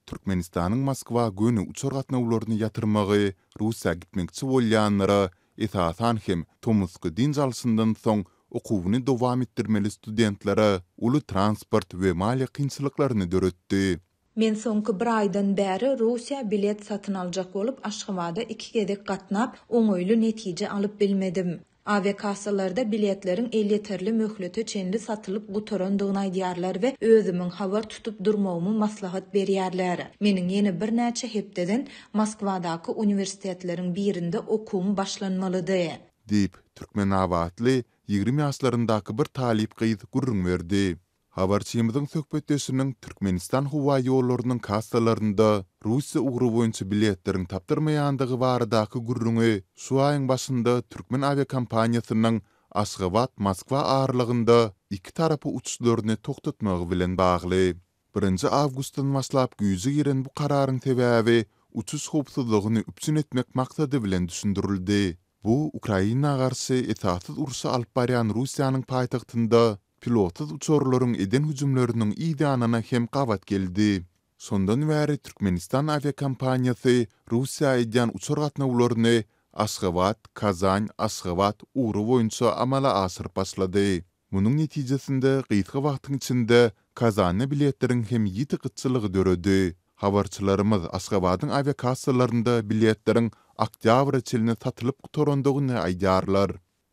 Türkmenistanyň Moskwa göni uçar gatnawlaryny ýatyrmagy Russiýa gitmekçi bolýanlara esasan hem Tomsk din jalsyndan soň okuwyny dowam etdirmeli studentlere uly transport we maliýe kynçylyklaryny döretdi. Men soňky bir aýdan bäri Russiýa bilet satyn aljak bolup Aşgabatda 2 gedek gatnap oňoýly netije alyp bilmedim. Aviakassalarda biletleriň elýeterli möhleti çenli satylyp gutorandygyny aýdýarlar we özümiň habar tutup durmagymy maslahat berýärler. Meniň ýene bir näçe hepdeden Moskwadaky uniwersitetleriň birinde okuwum başlanmalydy. Diýip Türkmen awatly 20 ýaşlaryndaky bir talip gyz gurrun berdi. Habarçymyzyň söhbetdeşiniň Türkmenistan howa ýollarynyň kassalarynda Russiýa ugry boýunça biletleriň tapdyrmaýandygy baradaky gurruny şu aýyň başynda Türkmen aviakompaniýasynyň Aşgabat Moskwa aralygynda iki tarapy uçuşlaryny toktatmagy bilen bagly. 1 awgustdan başlap güýje giren bu kararyň sebäbi uçuş howpsuzlygyny üpsün etmek maksady bilen düşündirildi. Bu Ukraina garşy etatsız uruşa alyp barýan Russiýanyň paýtagtynda pilotsuz uçurlaryň eden hüjümleriniň ýa-da hem gawat geldi. Sondan bäri Türkmenistan aviakompaniýasy Russiýa eden uçur gatnawlaryny Aşgabat, Kazan, Aşgabat ugry boýunça amala asyryp başlady. Munyň netijesinde gysga wagtyň içinde Kazanyň biletleriň hem ýiti gyçylygy döredi. Habarçylarymyz Aşgabatyň aviakassalarynda biletleriň oktýabr çylyna satylyp gutorandygyny aýdýarlar.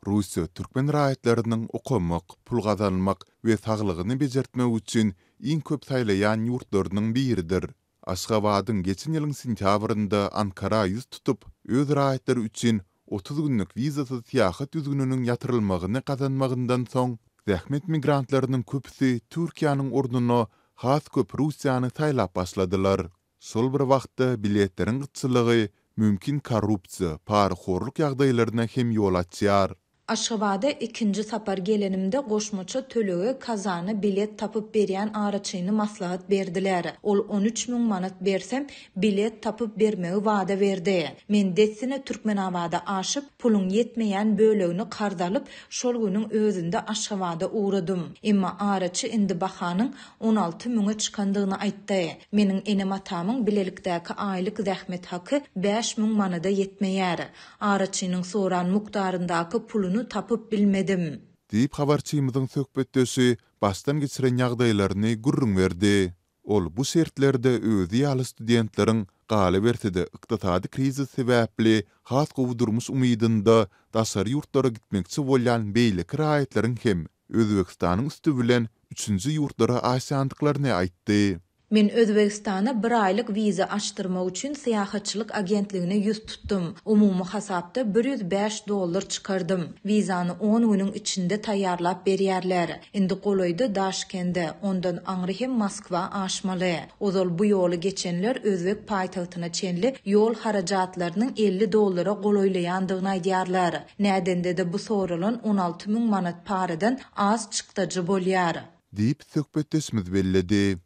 Russiýa türkmen raýatlarynyň okumak, pul gazanmak we saglygyny bejertmek üçin iň köp saýlaýan ýurtlarynyň biridir. Aşgabatyň geçen ýylyň sentýabrynda Ankara ýüz tutup, öz raýatlary üçin 30 günlük vizasyz syýahat düzgüniniň ýatyrylmagyny gazanmagyndan soň, zähmet migrantlarynyň köpüsi Türkiýanyň orduny has köp Russiýany saýlap başladylar. Şol bir wagtda biletleriň gyçylygy mümkin korrupsiýa, parhorluk ýagdaýlaryna hem ýol açýar. Aşgabatda ikinci sapar gelenimde goşmaça tölege Kazany bilet tapıp berýän araçyny maslahat berdiler. Ol 13.000 manat bersem bilet tapıp bermegi wada berdi. Men detsine Türkmenabada aşyp pulun yetmeýän bölegini kardalyp şol güniň özünde Aşgabatda uğradym. Emma araçy indi bahanyň 16.000-e çykandygyny aýtdy. Meniň enem atamyň bilelikdäki aýlyk zähmet haky 5.000 manada yetmeýär. Araçynyň soran mukdaryndaky pulunu tapıp bilmedim. Diýip habarçymyzyň söhbetdeşi başdan geçiren ýagdaýlaryny gurrun berdi. Ol bu şertlerde özü ýaly studentleriň galy bertide ykdysady krizis sebäpli has gowdurmuş umydynda daşary ýurtlara gitmekçi bolýan beýleki raýatlaryň hem Özbekistanyň üstü bilen 3-nji ýurtlara aşýandyklaryny aýtdy. Men Özbekistana bir aýlyk viza açtırmak üçin syýahatçylyk agentligine ýüz tutdum. Umumy hasapda $105 çykardym. Vizany 10 güniň içinde taýýarlap berýärler. Indi golaýdy Daşkende, ondan aňry hem Moskwa aşmaly. Ozal bu ýoly geçenler Özbek paýtagtyna çenli ýol harajatlarynyň $50 golaýlaýandygyny aýdýarlar. Nädende de bu soralan 16.000 manat paradan az çykdyjy bolýar. Diýip söhbetdeşimiz belledi.